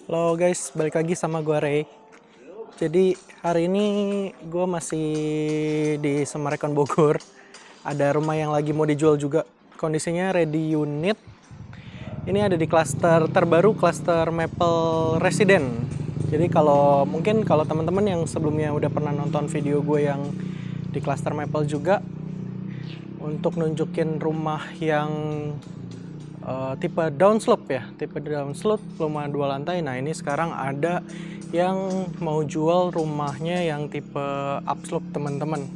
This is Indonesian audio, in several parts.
Halo guys, balik lagi sama gue Ray. Jadi hari ini gue masih di Semarekon Bogor. Ada rumah yang lagi mau dijual juga. Kondisinya ready unit. Ini ada di klaster terbaru, klaster Maple Resident. Jadi mungkin kalau teman-teman yang sebelumnya udah pernah nonton video gue yang di klaster Maple juga, untuk nunjukin rumah yang tipe downslope ya, tipe downslope rumah 2 lantai. Nah ini sekarang ada yang mau jual rumahnya yang tipe upslope teman-teman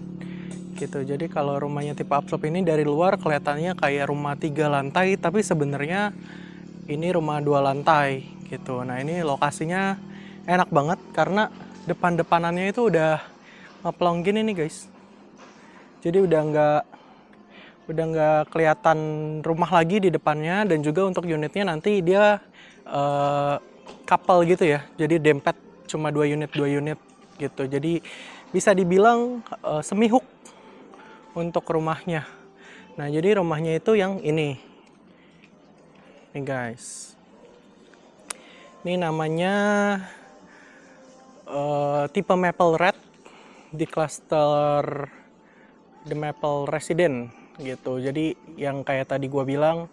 gitu. Jadi kalau rumahnya tipe upslope ini dari luar kelihatannya kayak rumah 3 lantai, tapi sebenarnya ini rumah 2 lantai gitu. Nah ini lokasinya enak banget karena depan-depanannya itu udah ngeplong gini nih guys. Jadi udah nggak kelihatan rumah lagi di depannya, dan juga untuk unitnya nanti dia couple gitu ya, jadi dempet cuma 2 unit gitu. Jadi bisa dibilang semi hook untuk rumahnya. Nah jadi rumahnya itu yang ini nih guys, ini namanya tipe Maple Red di cluster The Maple Resident gitu. Jadi yang kayak tadi gua bilang,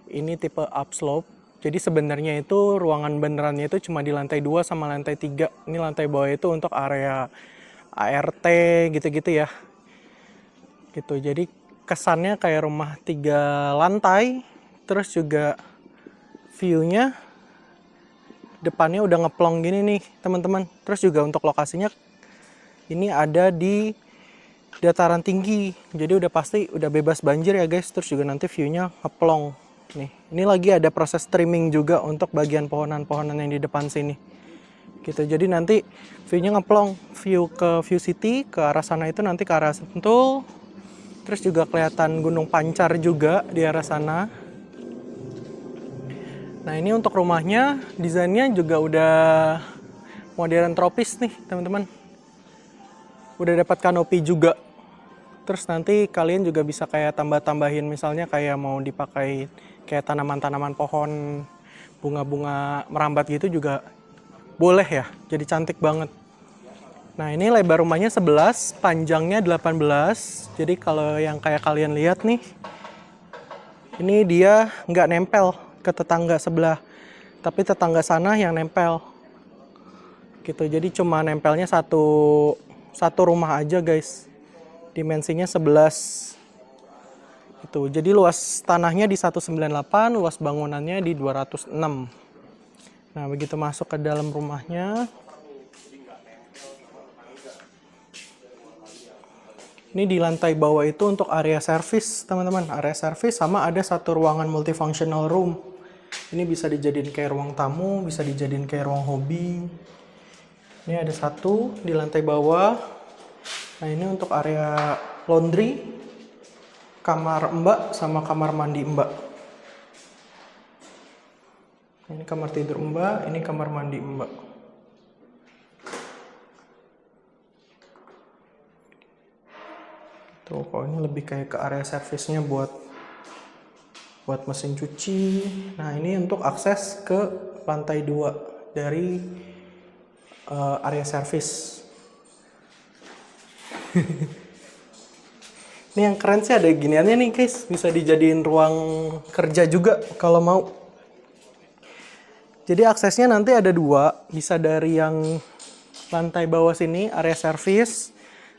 ini tipe upslope. Jadi sebenarnya itu ruangan benerannya itu cuma di lantai 2 sama lantai 3. Ini lantai bawah itu untuk area ART gitu-gitu ya. Gitu. Jadi kesannya kayak rumah 3 lantai. Terus juga view-nya depannya udah ngeplong gini nih teman-teman. Terus juga untuk lokasinya ini ada di dataran tinggi, jadi udah pasti udah bebas banjir ya guys. Terus juga nanti view-nya ngeplong nih. Ini lagi ada proses trimming juga untuk bagian pohonan-pohonan yang di depan sini gitu. Jadi nanti view-nya ngeplong, view ke View City, ke arah sana itu nanti ke arah Sentul. Terus juga kelihatan Gunung Pancar juga di arah sana. Nah ini untuk rumahnya, desainnya juga udah modern tropis nih teman-teman. Udah dapat kanopi juga. Terus nanti kalian juga bisa kayak tambah-tambahin, misalnya kayak mau dipakai kayak tanaman-tanaman pohon, bunga-bunga merambat gitu juga boleh ya. Jadi cantik banget. Nah ini lebar rumahnya 11, panjangnya 18. Jadi kalau yang kayak kalian lihat nih, ini dia nggak nempel ke tetangga sebelah, tapi tetangga sana yang nempel. Gitu. Jadi cuma nempelnya satu rumah aja guys. Dimensinya 11 itu. Jadi luas tanahnya di 198, luas bangunannya di 206. Nah begitu masuk ke dalam rumahnya, ini di lantai bawah itu untuk area service teman-teman, area service, sama ada satu ruangan multifunctional room. Ini bisa dijadiin kayak ruang tamu, bisa dijadiin kayak ruang hobi. Ini ada satu di lantai bawah. Nah ini untuk area laundry, kamar mbak sama kamar mandi mbak. Ini kamar tidur mbak, ini kamar mandi mbak. Tuh, kalau ini lebih kayak ke area servisnya buat mesin cuci. Nah ini untuk akses ke lantai 2 dari area servis. Ini yang keren sih ada giniannya nih guys, bisa dijadiin ruang kerja juga kalau mau. Jadi aksesnya nanti ada 2, bisa dari yang lantai bawah sini area service,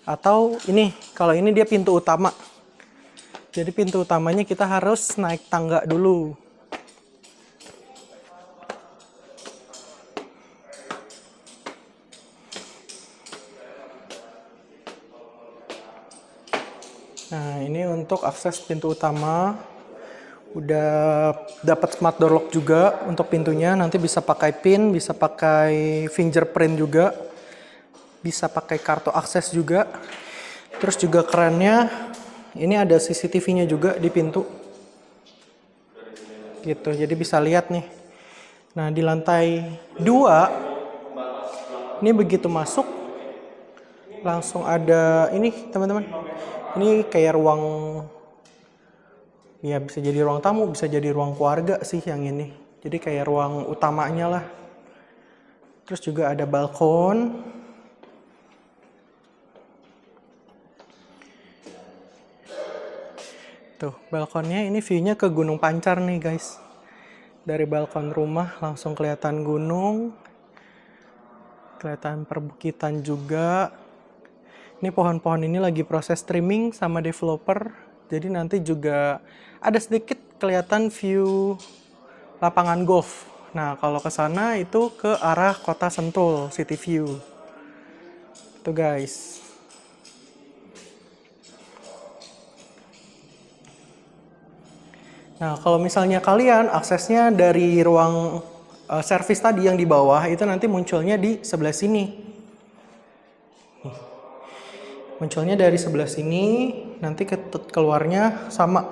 atau ini, kalau ini dia pintu utama. Jadi pintu utamanya kita harus naik tangga dulu. Nah ini untuk akses pintu utama. Udah dapat smart door lock juga untuk pintunya. Nanti bisa pakai pin, bisa pakai fingerprint juga, bisa pakai kartu akses juga. Terus juga kerennya ini ada CCTV-nya juga di pintu gitu, jadi bisa lihat nih. Nah di lantai 2 ini begitu masuk langsung ada ini teman-teman. Ini kayak ruang, ya bisa jadi ruang tamu, bisa jadi ruang keluarga sih yang ini. Jadi kayak ruang utamanya lah. Terus juga ada balkon. Tuh, balkonnya ini view-nya ke Gunung Pancar nih, guys. Dari balkon rumah langsung kelihatan gunung. Kelihatan perbukitan juga. Ini pohon-pohon ini lagi proses trimming sama developer. Jadi nanti juga ada sedikit kelihatan view lapangan golf. Nah, kalau ke sana itu ke arah Kota Sentul, City View. Tuh, guys. Nah, kalau misalnya kalian aksesnya dari ruang servis tadi yang di bawah, itu nanti munculnya di sebelah sini. Nih. Munculnya dari sebelah sini, nanti keluarnya sama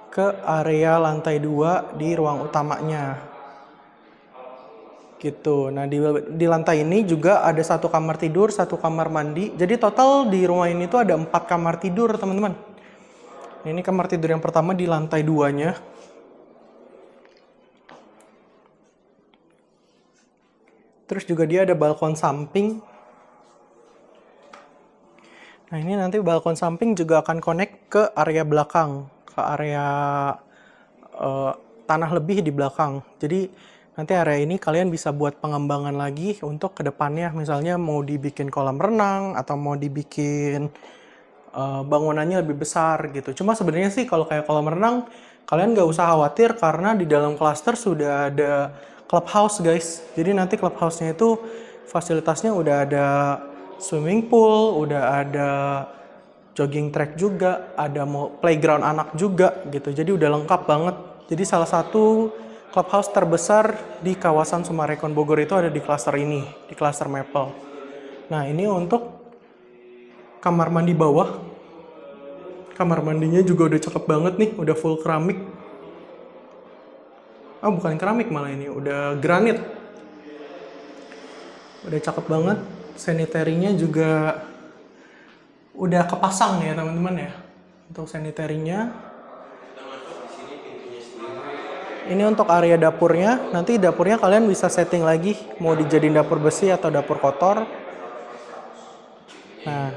ke area lantai 2 di ruang utamanya. Gitu. Nah, di lantai ini juga ada 1 kamar tidur, 1 kamar mandi. Jadi total di rumah ini tuh ada 4 kamar tidur, teman-teman. Ini kamar tidur yang pertama di lantai 2-nya. Terus juga dia ada balkon samping. Nah, ini nanti balkon samping juga akan connect ke area belakang, ke area tanah lebih di belakang. Jadi nanti area ini kalian bisa buat pengembangan lagi untuk kedepannya. Misalnya mau dibikin kolam renang atau mau dibikin bangunannya lebih besar gitu. Cuma sebenarnya sih kalau kayak kolam renang, kalian nggak usah khawatir karena di dalam klaster sudah ada clubhouse, guys. Jadi nanti clubhouse-nya itu fasilitasnya udah ada swimming pool, udah ada jogging track juga, ada playground anak juga gitu. Jadi udah lengkap banget. Jadi salah satu clubhouse terbesar di kawasan Summarecon Bogor itu ada di klaster ini, di klaster Maple. Nah, ini untuk kamar mandi bawah. Kamar mandinya juga udah cakep banget nih, udah full keramik. Oh, bukan keramik malah ini, udah granit. Udah cakep banget. Sanitary-nya juga udah kepasang ya, teman-teman ya. Untuk sanitary-nya. Ini untuk area dapurnya. Nanti dapurnya kalian bisa setting lagi, mau dijadiin dapur besi atau dapur kotor. Nah,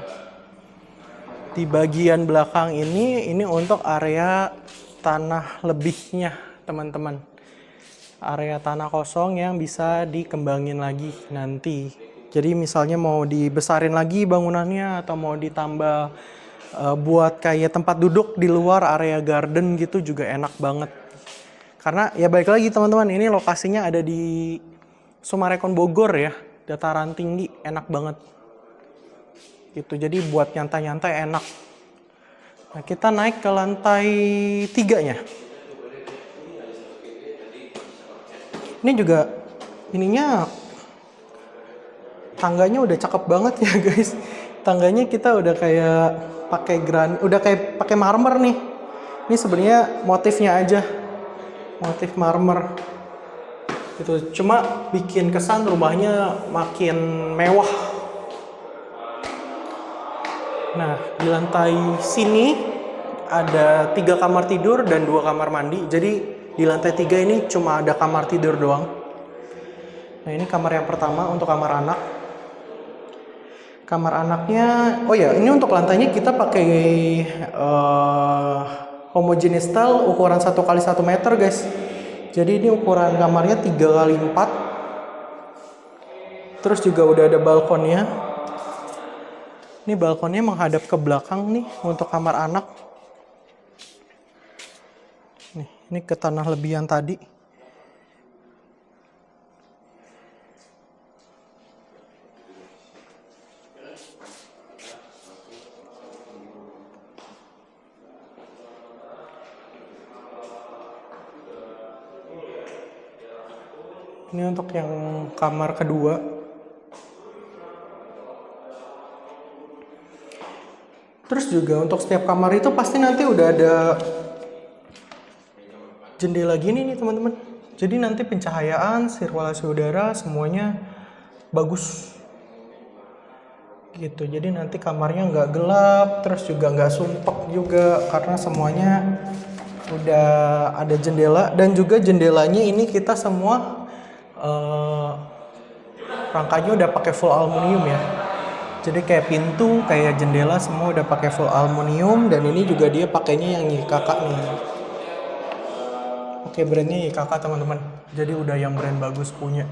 di bagian belakang ini untuk area tanah lebihnya, teman-teman. Area tanah kosong yang bisa dikembangin lagi nanti. Jadi misalnya mau dibesarin lagi bangunannya atau mau ditambah buat kayak tempat duduk di luar area garden gitu juga enak banget. Karena ya balik lagi teman-teman, ini lokasinya ada di Summarecon Bogor ya, dataran tinggi, enak banget. Gitu, jadi buat nyantai-nyantai enak. Nah, kita naik ke lantai 3-nya. Ini juga ininya tangganya udah cakep banget ya, guys. Tangganya kita udah kayak pakai udah kayak pakai marmer nih. Ini sebenarnya motifnya aja. Motif marmer. Gitu. Cuma bikin kesan rumahnya makin mewah. Nah, di lantai sini ada 3 kamar tidur dan 2 kamar mandi. Jadi di lantai 3 ini cuma ada kamar tidur doang. Nah, ini kamar yang pertama untuk kamar anak. Kamar anaknya, oh ya, ini untuk lantainya kita pakai homogeneous style ukuran 1 x 1 meter, guys. Jadi ini ukuran kamarnya 3 x 4. Terus juga udah ada balkonnya. Ini balkonnya menghadap ke belakang nih untuk kamar anak. Nih, ini ke tanah lebihan tadi. Ini untuk yang kamar kedua. Terus juga untuk setiap kamar itu pasti nanti udah ada jendela gini nih, teman-teman. Jadi nanti pencahayaan, sirkulasi udara semuanya bagus. Gitu. Jadi nanti kamarnya nggak gelap, terus juga nggak sumpek juga karena semuanya udah ada jendela, dan juga jendelanya ini kita semua Rangkanya udah pakai full aluminium ya. Jadi kayak pintu, kayak jendela semua udah pakai full aluminium, dan ini juga dia pakainya yang YKK nih. Oke, brandnya YKK teman-teman. Jadi udah yang brand bagus punya.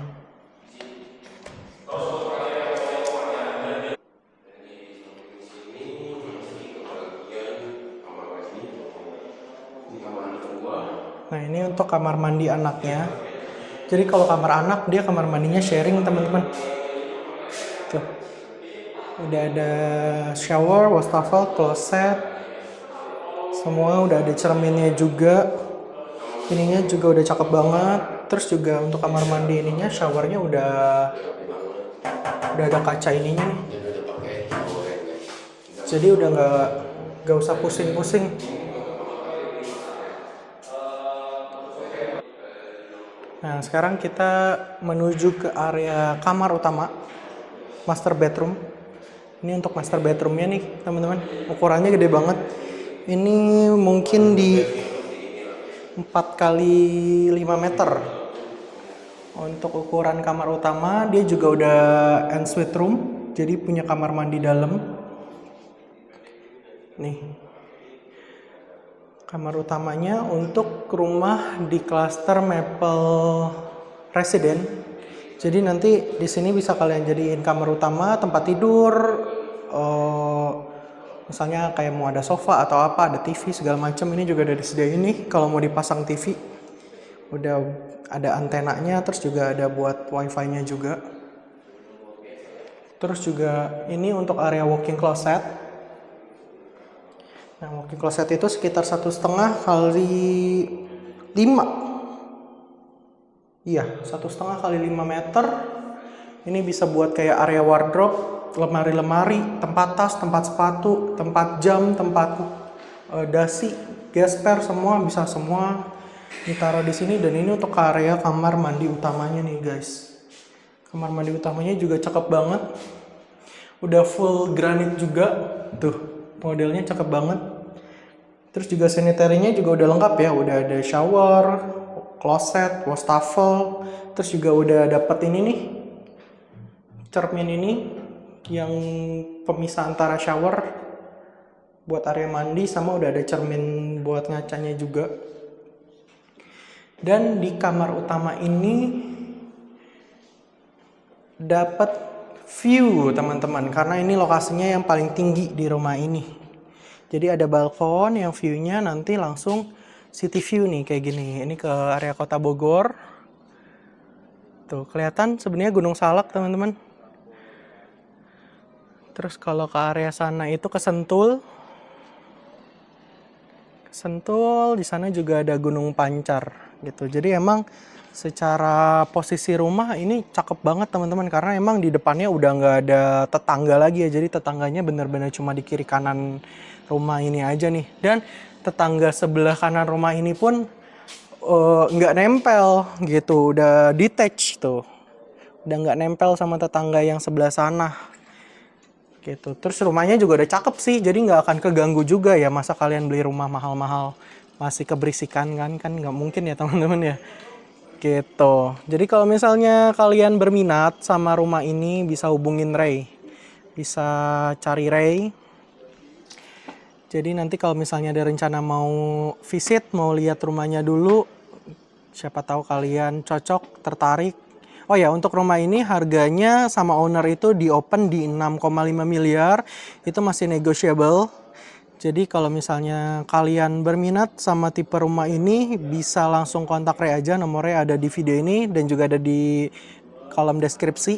Nah, ini untuk kamar mandi anaknya. Jadi kalau kamar anak, dia kamar mandinya sharing teman-teman. Tuh. Udah ada shower, wastafel, kloset. Semua udah ada cerminnya juga. Ininya juga udah cakep banget. Terus juga untuk kamar mandi ininya, showernya udah ada kaca ininya nih. Jadi udah nggak usah pusing-pusing. Nah, sekarang kita menuju ke area kamar utama, master bedroom. Ini untuk master bedroomnya nih, teman-teman. Ukurannya gede banget. Ini mungkin di 4 kali 5 meter. Untuk ukuran kamar utama, dia juga udah ensuite room. Jadi punya kamar mandi dalam. Nih. Kamar utamanya untuk rumah di klaster Maple Resident. Jadi nanti di sini bisa kalian jadiin kamar utama, tempat tidur, misalnya kayak mau ada sofa atau apa, ada TV segala macam. Ini juga udah disediain nih kalau mau dipasang TV. Udah ada antenanya, terus juga ada buat wifi-nya juga. Terus juga ini untuk area walk-in closet. Nah, walk-in closet itu sekitar 1,5 kali 5. Iya, 1,5 kali 5 meter. Ini bisa buat kayak area wardrobe, lemari-lemari, tempat tas, tempat sepatu, tempat jam, tempat dasi, gesper, semua bisa semua ditaruh di sini. Dan ini untuk area kamar mandi utamanya nih guys. Kamar mandi utamanya juga cakep banget. Udah full granit juga. Tuh, modelnya cakep banget. Terus juga sanitary-nya juga udah lengkap ya. Udah ada shower, kloset, wastafel. Terus juga udah dapet ini nih, cermin ini yang pemisah antara shower buat area mandi, sama udah ada cermin buat ngacanya juga. Dan di kamar utama ini dapat view teman-teman, karena ini lokasinya yang paling tinggi di rumah ini. Jadi ada balkon yang view-nya nanti langsung city view nih kayak gini. Ini ke area Kota Bogor. Tuh kelihatan sebenarnya Gunung Salak teman-teman. Terus kalau ke area sana itu ke Sentul. Sentul, di sana juga ada Gunung Pancar gitu. Jadi emang secara posisi rumah ini cakep banget teman-teman, karena emang di depannya udah nggak ada tetangga lagi ya. Jadi tetangganya bener-bener cuma di kiri kanan rumah ini aja nih. Dan tetangga sebelah kanan rumah ini pun nggak nempel gitu, udah detach tuh. Udah nggak nempel sama tetangga yang sebelah sana gitu. Terus rumahnya juga udah cakep sih, jadi nggak akan keganggu juga ya. Masa kalian beli rumah mahal-mahal masih keberisikan kan nggak mungkin ya teman-teman ya gitu. Jadi kalau misalnya kalian berminat sama rumah ini, bisa hubungin Ray, bisa cari Ray. Jadi nanti kalau misalnya ada rencana mau visit, mau lihat rumahnya dulu, siapa tahu kalian cocok, tertarik. Oh ya, untuk rumah ini harganya sama owner itu di open di 6,5 miliar. Itu masih negotiable. Jadi kalau misalnya kalian berminat sama tipe rumah ini, bisa langsung kontak Ray aja. Nomornya ada di video ini dan juga ada di kolom deskripsi.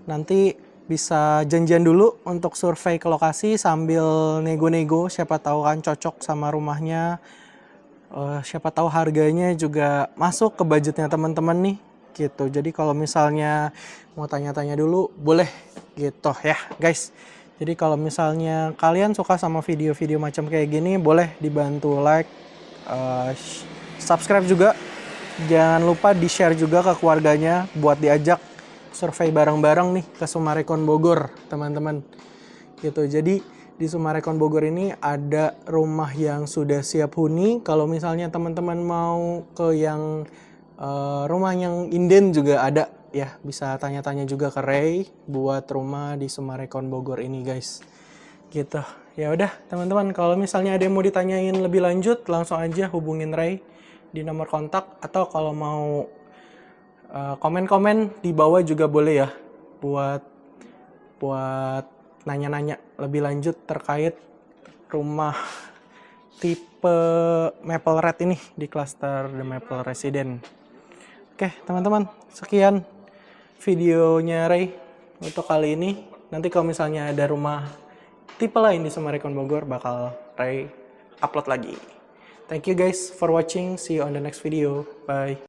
Nanti bisa janjian dulu untuk survei ke lokasi sambil nego-nego. Siapa tahu kan cocok sama rumahnya. Siapa tahu harganya juga masuk ke budgetnya teman-teman nih gitu. Jadi kalau misalnya mau tanya-tanya dulu boleh gitu ya guys. Jadi kalau misalnya kalian suka sama video-video macam kayak gini, boleh dibantu like, subscribe juga. Jangan lupa di-share juga ke keluarganya buat diajak survei bareng-bareng nih ke Summarecon Bogor, teman-teman. Gitu. Jadi di Summarecon Bogor ini ada rumah yang sudah siap huni. Kalau misalnya teman-teman mau ke yang rumah yang inden juga ada ya bisa tanya-tanya juga ke Ray buat rumah di Summarecon Bogor ini guys. Gitu. Ya udah teman-teman, kalau misalnya ada yang mau ditanyain lebih lanjut, langsung aja hubungin Ray di nomor kontak, atau kalau mau komen-komen di bawah juga boleh ya buat nanya-nanya lebih lanjut terkait rumah tipe Maple Red ini di klaster The Maple Residence. Oke teman-teman, sekian videonya Ray untuk kali ini. Nanti kalau misalnya ada rumah tipe lain di Summarecon Bogor, bakal Ray upload lagi. Thank you guys for watching. See you on the next video. Bye.